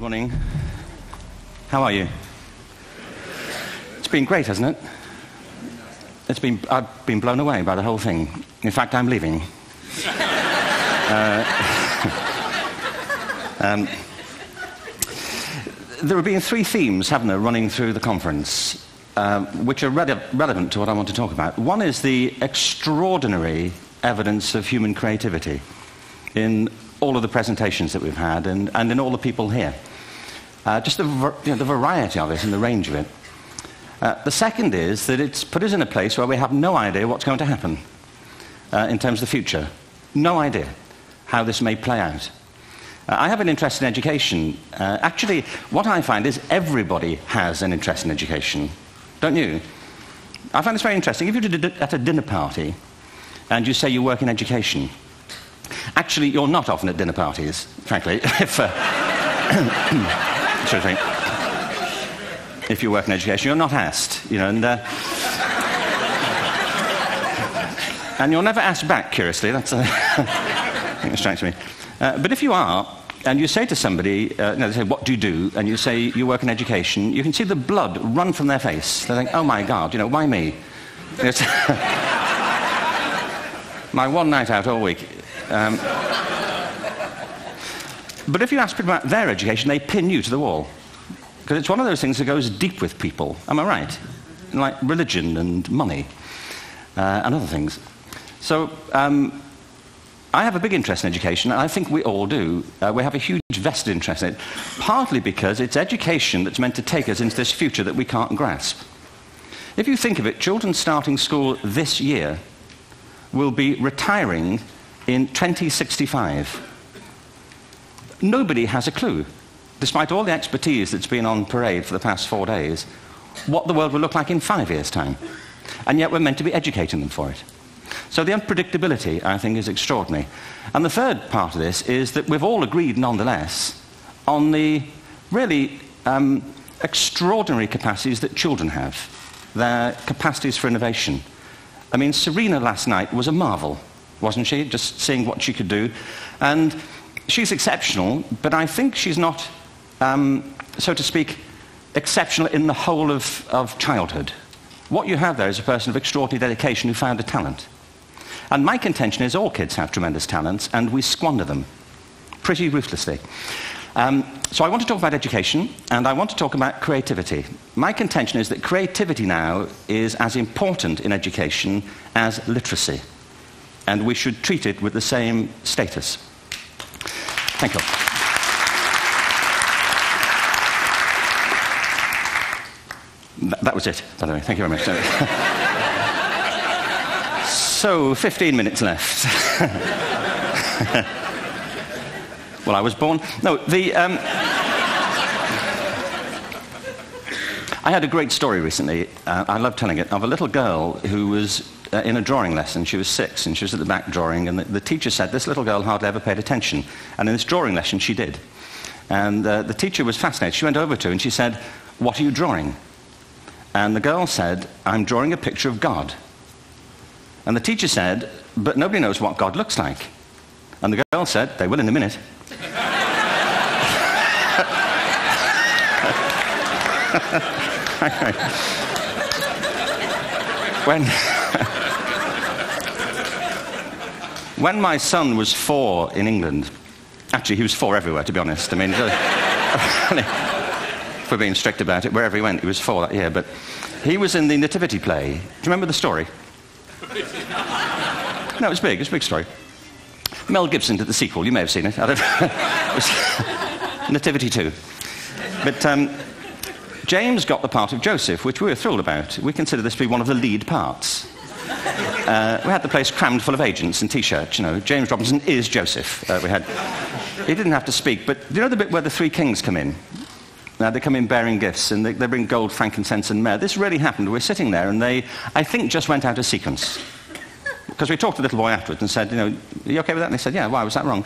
Morning. How are you? It's been great, hasn't it? I've been blown away by the whole thing. In fact, I'm leaving. There have been three themes, haven't there, running through the conference, which are relevant to what I want to talk about. One is the extraordinary evidence of human creativity in all of the presentations that we've had and in all the people here. Just the variety of it and the range of it. The second is that it's put us in a place where we have no idea what's going to happen in terms of the future. No idea how this may play out. I have an interest in education. Actually, what I find is everybody has an interest in education. Don't you? I find this very interesting. If you're at a dinner party and you say you work in education, actually, you're not often at dinner parties, frankly. If you work in education, you're not asked, you know, and you're never asked back, curiously. That's I think it strikes me. But if you are, and you say to somebody, they say, what do you do? And you say, you work in education, you can see the blood run from their face. They think, oh my God, you know, why me? It's my one night out all week. But if you ask people about their education, they pin you to the wall. Because it's one of those things that goes deep with people. Am I right? Like religion and money and other things. So I have a big interest in education, and I think we all do. We have a huge vested interest in it, partly because it's education that's meant to take us into this future that we can't grasp. If you think of it, children starting school this year will be retiring in 2065. Nobody has a clue, despite all the expertise that's been on parade for the past 4 days, what the world will look like in 5 years' time. And yet we're meant to be educating them for it. So the unpredictability, I think, is extraordinary. And the third part of this is that we've all agreed, nonetheless, on the really extraordinary capacities that children have, their capacities for innovation. I mean, Serena last night was a marvel, wasn't she? Just seeing what she could do. And she's exceptional, but I think she's not, so to speak, exceptional in the whole of childhood. What you have there is a person of extraordinary dedication who found a talent. And my contention is all kids have tremendous talents, and we squander them pretty ruthlessly. So I want to talk about education, and I want to talk about creativity. My contention is that creativity now is as important in education as literacy, and we should treat it with the same status. Thank you. That was it, by the way. Thank you very much. So, 15 minutes left. Well, I was born... No, I had a great story recently, I love telling it, of a little girl who was in a drawing lesson. She was 6, and she was at the back drawing, and the teacher said this little girl hardly ever paid attention. And in this drawing lesson, she did. And the teacher was fascinated. She went over to her and she said, what are you drawing? And the girl said, I'm drawing a picture of God. And the teacher said, but nobody knows what God looks like. And the girl said, they will in a minute. When my son was 4 in England, actually he was 4 everywhere, to be honest. I mean, if we're being strict about it, wherever he went, he was 4 that year. But he was in the Nativity play. Do you remember the story? No, it was big. It was a big story. Mel Gibson did the sequel. You may have seen it. I don't know. It was Nativity 2. But James got the part of Joseph, which we were thrilled about. We consider this to be one of the lead parts. We had the place crammed full of agents and T-shirts, you know. James Robinson is Joseph. He didn't have to speak, but do you know the bit where the 3 kings come in? They come in bearing gifts, and they bring gold, frankincense, and myrrh. This really happened. We're sitting there, and they, I think, just went out of sequence. Because we talked to the little boy afterwards and said, you know, are you okay with that? And they said, yeah, why was that wrong?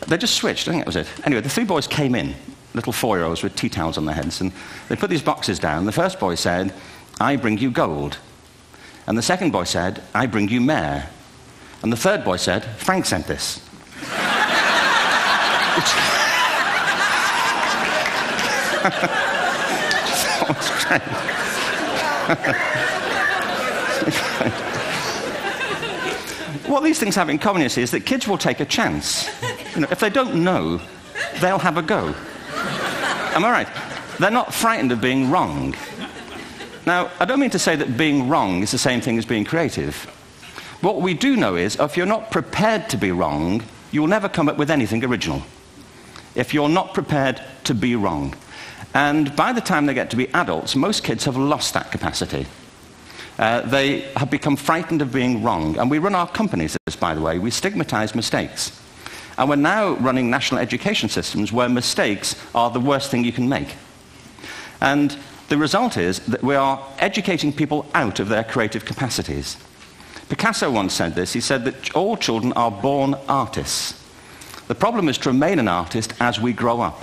They just switched. I think that was it. Anyway, the 3 boys came in, little 4-year-olds with tea towels on their heads, and they put these boxes down. The first boy said, I bring you gold. And the second boy said, I bring you myrrh. And the third boy said, Frank sent this. What these things have in common, you see, is that kids will take a chance. If they don't know, they'll have a go. Am I right? They're not frightened of being wrong. Now, I don't mean to say that being wrong is the same thing as being creative. What we do know is, if you're not prepared to be wrong, you'll never come up with anything original. If you're not prepared to be wrong. And by the time they get to be adults, most kids have lost that capacity. They have become frightened of being wrong. And we run our companies, by the way. We stigmatize mistakes. And we're now running national education systems where mistakes are the worst thing you can make. And the result is that we are educating people out of their creative capacities. Picasso once said this. He said that all children are born artists. The problem is to remain an artist as we grow up.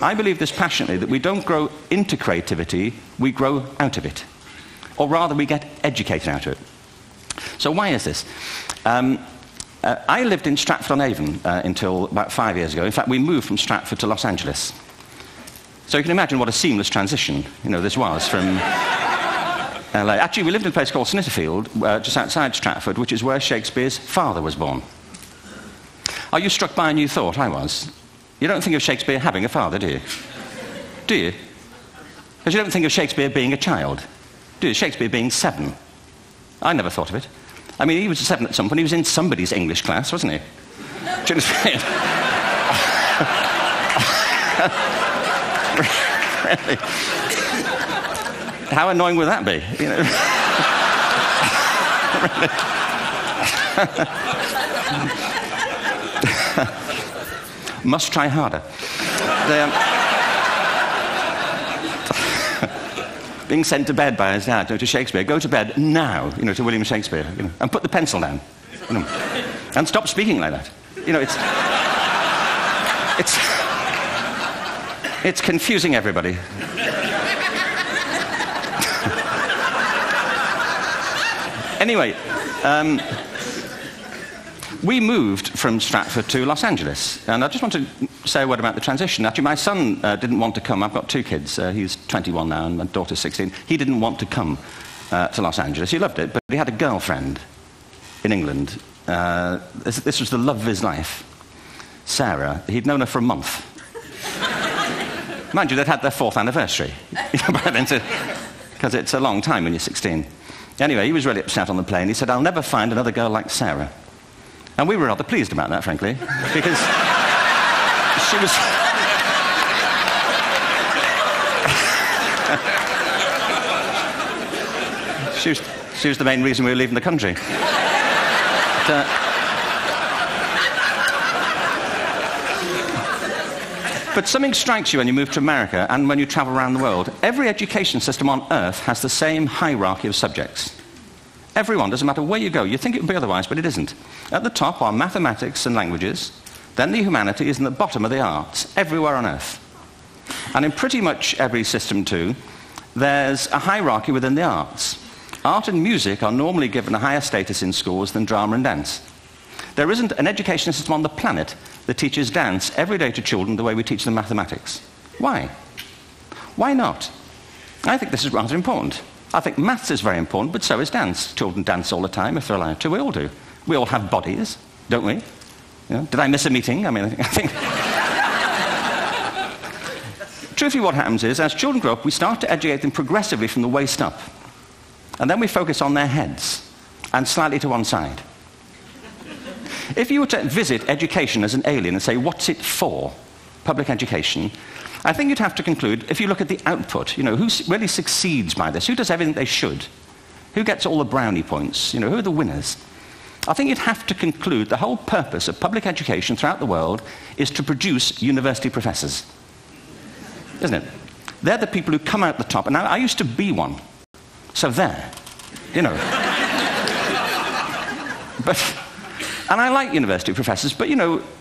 I believe this passionately, that we don't grow into creativity, we grow out of it. Or rather, we get educated out of it. So why is this? I lived in Stratford-on-Avon until about 5 years ago. In fact, we moved from Stratford to Los Angeles. So you can imagine what a seamless transition, this was from LA. Actually, we lived in a place called Snitterfield, just outside Stratford, which is where Shakespeare's father was born. Are you struck by a new thought? I was. You don't think of Shakespeare having a father, do you? Do you? Because you don't think of Shakespeare being a child. Do you? Shakespeare being 7. I never thought of it. I mean, he was 7 at some point. He was in somebody's English class, wasn't he? Do you understand? Really? How annoying would that be? Must try harder. Being sent to bed by his dad, to Shakespeare, go to bed now, to William Shakespeare, and put the pencil down, and stop speaking like that. It's confusing everybody. Anyway, we moved from Stratford to Los Angeles, and I just want to say a word about the transition. Actually, my son didn't want to come. I've got 2 kids. He's 21 now, and my daughter's 16. He didn't want to come to Los Angeles. He loved it, but he had a girlfriend in England. This was the love of his life, Sarah. He'd known her for a month. Mind you, they'd had their 4th anniversary, by then, because it's a long time when you're 16. Anyway, he was really upset on the plane. He said, "I'll never find another girl like Sarah." And we were rather pleased about that, frankly, because she was... she was the main reason we were leaving the country. But something strikes you when you move to America and when you travel around the world. Every education system on Earth has the same hierarchy of subjects. Everyone, doesn't matter where you go. You think it would be otherwise, but it isn't. At the top are mathematics and languages, then the humanities, and at the bottom are the arts, everywhere on Earth. And in pretty much every system, too, there's a hierarchy within the arts. Art and music are normally given a higher status in schools than drama and dance. There isn't an education system on the planet that teaches dance every day to children the way we teach them mathematics. Why? Why not? I think this is rather important. I think maths is very important, but so is dance. Children dance all the time if they're allowed to. We all do. We all have bodies, don't we? Did I miss a meeting? I think... Truthfully, what happens is, as children grow up, we start to educate them progressively from the waist up. And then we focus on their heads, and slightly to one side. If you were to visit education as an alien and say, what's it for, public education, I think you'd have to conclude, if you look at the output, who really succeeds by this? Who does everything they should? Who gets all the brownie points? Who are the winners? I think you'd have to conclude the whole purpose of public education throughout the world is to produce university professors. Isn't it? They're the people who come out the top. And I used to be one. So there. And I like university professors, but,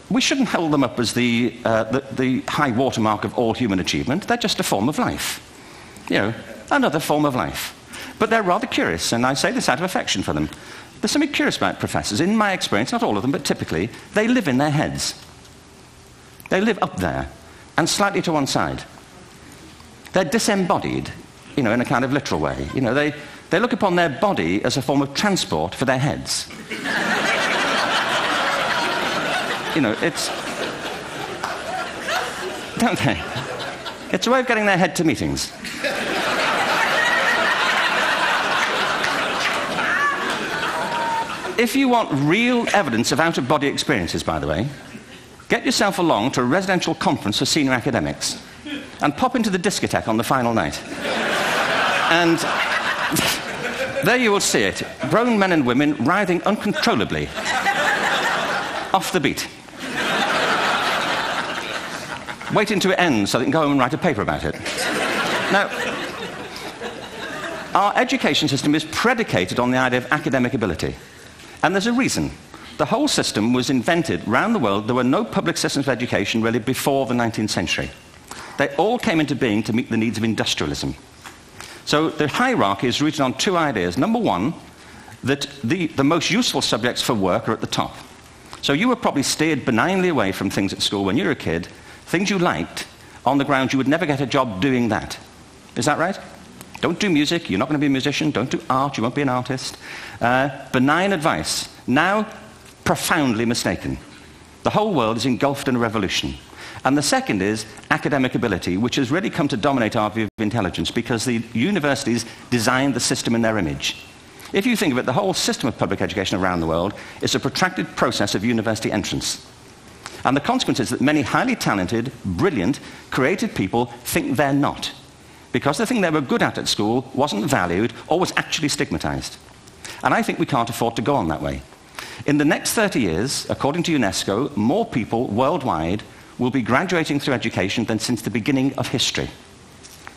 we shouldn't hold them up as the high watermark of all human achievement. They're just a form of life. Another form of life. But they're rather curious, and I say this out of affection for them. There's something curious about professors. In my experience, not all of them, but typically, they live in their heads. They live up there, and slightly to one side. They're disembodied, in a kind of literal way. They look upon their body as a form of transport for their heads. It's... Don't they? It's a way of getting their head to meetings. If you want real evidence of out-of-body experiences, by the way, get yourself along to a residential conference for senior academics and pop into the discotheque on the final night. And there you will see it. Grown men and women writhing uncontrollably off the beat. Waiting to end so they can go home and write a paper about it. Now, our education system is predicated on the idea of academic ability. And there's a reason. The whole system was invented around the world. There were no public systems of education really before the 19th century. They all came into being to meet the needs of industrialism. So the hierarchy is rooted on two ideas. Number one, that the most useful subjects for work are at the top. So you were probably steered benignly away from things at school when you were a kid, things you liked, on the grounds you would never get a job doing that. Is that right? Don't do music, you're not going to be a musician. Don't do art, you won't be an artist. Benign advice. Now, profoundly mistaken. The whole world is engulfed in a revolution. And the second is academic ability, which has really come to dominate our view of intelligence because the universities designed the system in their image. If you think of it, the whole system of public education around the world is a protracted process of university entrance. And the consequence is that many highly talented, brilliant, creative people think they're not, because the thing they were good at school wasn't valued or was actually stigmatized. And I think we can't afford to go on that way. In the next 30 years, according to UNESCO, more people worldwide will be graduating through education than since the beginning of history.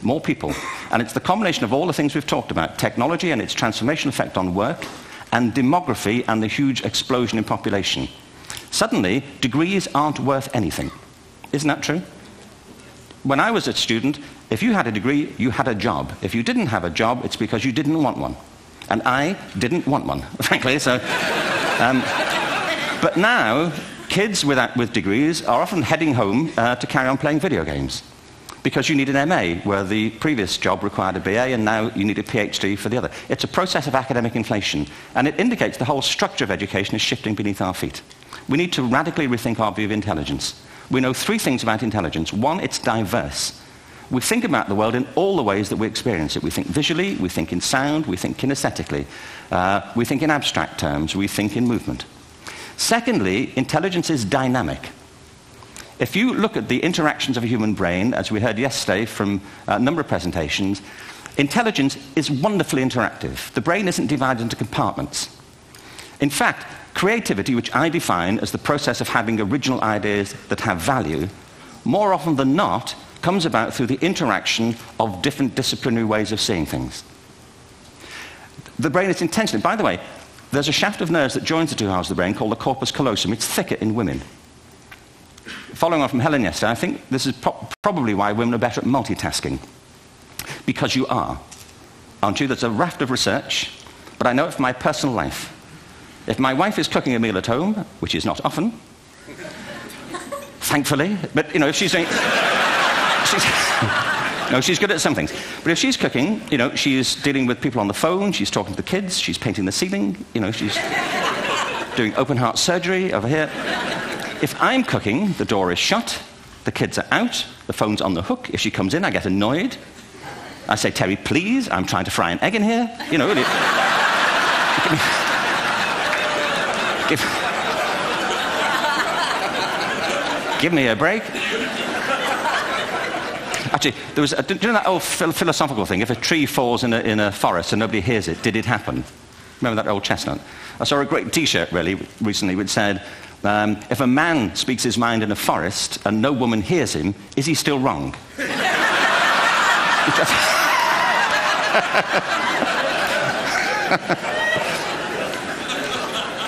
More people. And it's the combination of all the things we've talked about, technology and its transformational effect on work, and demography and the huge explosion in population. Suddenly, degrees aren't worth anything. Isn't that true? When I was a student, if you had a degree, you had a job. If you didn't have a job, it's because you didn't want one. And I didn't want one, frankly. So, but now, kids with degrees are often heading home to carry on playing video games. Because you need an MA, where the previous job required a BA, and now you need a PhD for the other. It's a process of academic inflation, and it indicates the whole structure of education is shifting beneath our feet. We need to radically rethink our view of intelligence. We know three things about intelligence. One, it's diverse. We think about the world in all the ways that we experience it. We think visually, we think in sound, we think kinesthetically, we think in abstract terms, we think in movement. Secondly, intelligence is dynamic. If you look at the interactions of a human brain, as we heard yesterday from a number of presentations, intelligence is wonderfully interactive. The brain isn't divided into compartments. In fact, creativity, which I define as the process of having original ideas that have value, more often than not, comes about through the interaction of different disciplinary ways of seeing things. The brain is intentionally... By the way, there's a shaft of nerves that joins the two halves of the brain called the corpus callosum. It's thicker in women. Following on from Helen yesterday, I think this is probably why women are better at multitasking. Because you are. Aren't you? There's a raft of research, but I know it from my personal life. If my wife is cooking a meal at home, which is not often, thankfully, but, if she's doing... she's good at some things. But if she's cooking, she's dealing with people on the phone, she's talking to the kids, she's painting the ceiling, she's doing open heart surgery over here. If I'm cooking, the door is shut, the kids are out, the phone's on the hook. If she comes in, I get annoyed. I say, Terry, please, I'm trying to fry an egg in here. Give me a break. Actually, do you know that old philosophical thing? If a tree falls in a forest and nobody hears it, did it happen? Remember that old chestnut? I saw a great T-shirt, recently, which said, if a man speaks his mind in a forest and no woman hears him, is he still wrong?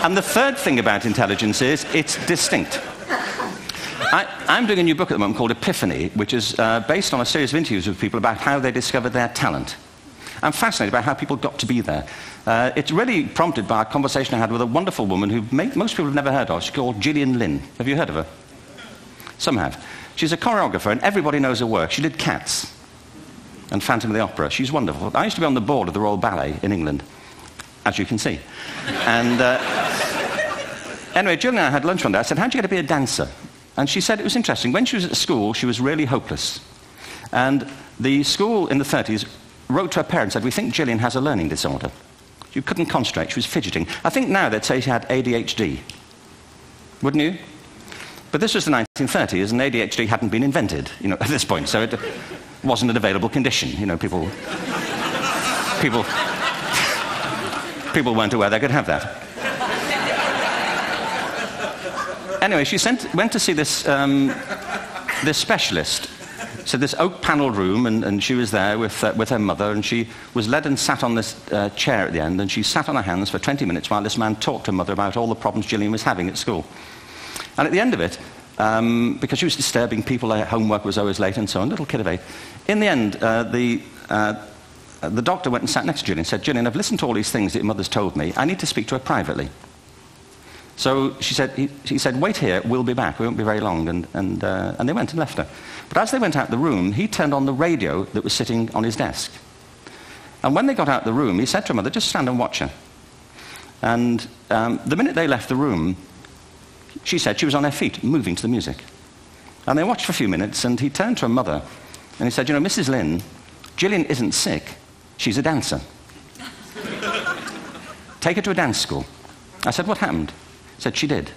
And the third thing about intelligence is it's distinct. I'm doing a new book at the moment called Epiphany, which is based on a series of interviews with people about how they discovered their talent. I'm fascinated by how people got to be there. It's really prompted by a conversation I had with a wonderful woman who most people have never heard of. She's called Gillian Lynn. Have you heard of her? Some have. She's a choreographer, and everybody knows her work. She did Cats. and Phantom of the Opera. She's wonderful. I used to be on the board of the Royal Ballet in England, as you can see. And anyway, Jill and I had lunch one day. I said, how'd you get to be a dancer? And she said it was interesting. When she was at school, she was really hopeless. And the school in the 30s wrote to her parents and said, we think Gillian has a learning disorder. She couldn't concentrate, she was fidgeting. I think now they'd say she had ADHD. Wouldn't you? But this was the 1930s, and ADHD hadn't been invented, at this point, so it wasn't an available condition. People weren't aware they could have that. Anyway, she went to see this specialist. So this oak-panelled room, and she was there with her mother, and she was led and sat on this chair at the end, and she sat on her hands for 20 minutes while this man talked to her mother about all the problems Gillian was having at school. And at the end of it, because she was disturbing people, her homework was always late and so on, little kid of 8, in the end, the doctor went and sat next to Gillian and said, Gillian, I've listened to all these things that your mother's told me. I need to speak to her privately. So he said, wait here, we'll be back. We won't be very long. And they went and left her. But as they went out the room, he turned on the radio that was sitting on his desk. And when they got out the room, he said to her mother, just stand and watch her. And the minute they left the room, she said she was on her feet, moving to the music. And they watched for a few minutes, and he turned to her mother, and he said, Mrs. Lynn, Gillian isn't sick. She's a dancer. Take her to a dance school. I said, what happened? He said, she did.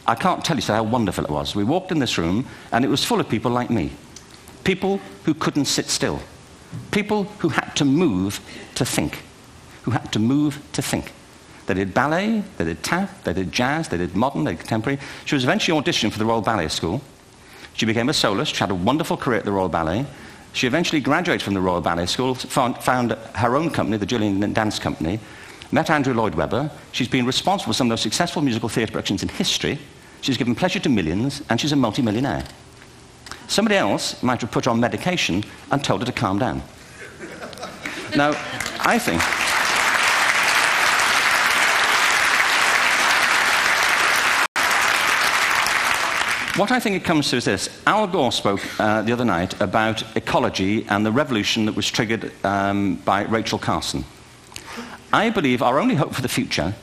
I can't tell you how wonderful it was. We walked in this room, and it was full of people like me. People who couldn't sit still. People who had to move to think. Who had to move to think. They did ballet, they did tap, they did jazz, they did modern, they did contemporary. She was eventually auditioned for the Royal Ballet School. She became a soloist. She had a wonderful career at the Royal Ballet. She eventually graduated from the Royal Ballet School, found her own company, the Gillian Dance Company, met Andrew Lloyd Webber. She's been responsible for some of the most successful musical theatre productions in history. She's given pleasure to millions, and she's a multi-millionaire. Somebody else might have put her on medication and told her to calm down. Now, I think... What I think it comes to is this. Al Gore spoke the other night about ecology and the revolution that was triggered by Rachel Carson. I believe our only hope for the future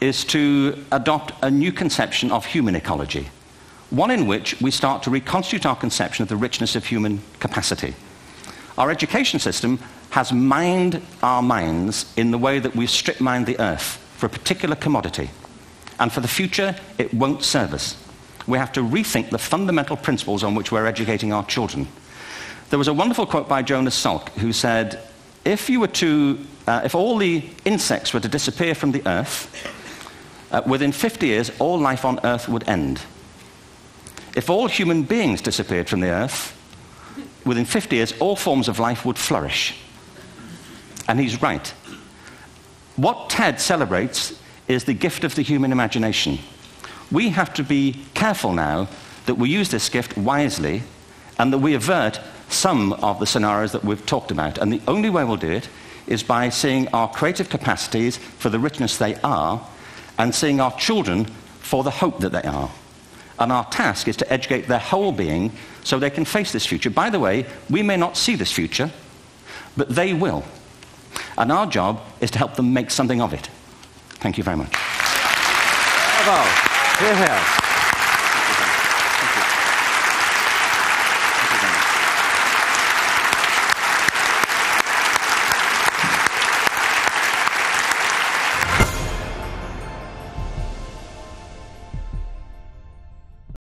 is to adopt a new conception of human ecology, one in which we start to reconstitute our conception of the richness of human capacity. Our education system has mined our minds in the way that we've strip-mined the earth for a particular commodity, and for the future, it won't serve us. We have to rethink the fundamental principles on which we're educating our children. There was a wonderful quote by Jonas Salk, who said, if all the insects were to disappear from the earth, within 50 years, all life on earth would end. If all human beings disappeared from the earth, within 50 years, all forms of life would flourish. And he's right. What TED celebrates is the gift of the human imagination. We have to be careful now that we use this gift wisely and that we avert some of the scenarios that we've talked about. And the only way we'll do it is by seeing our creative capacities for the richness they are and seeing our children for the hope that they are. And our task is to educate their whole being so they can face this future. By the way, we may not see this future, but they will. And our job is to help them make something of it. Thank you very much. Bravo. Here, here.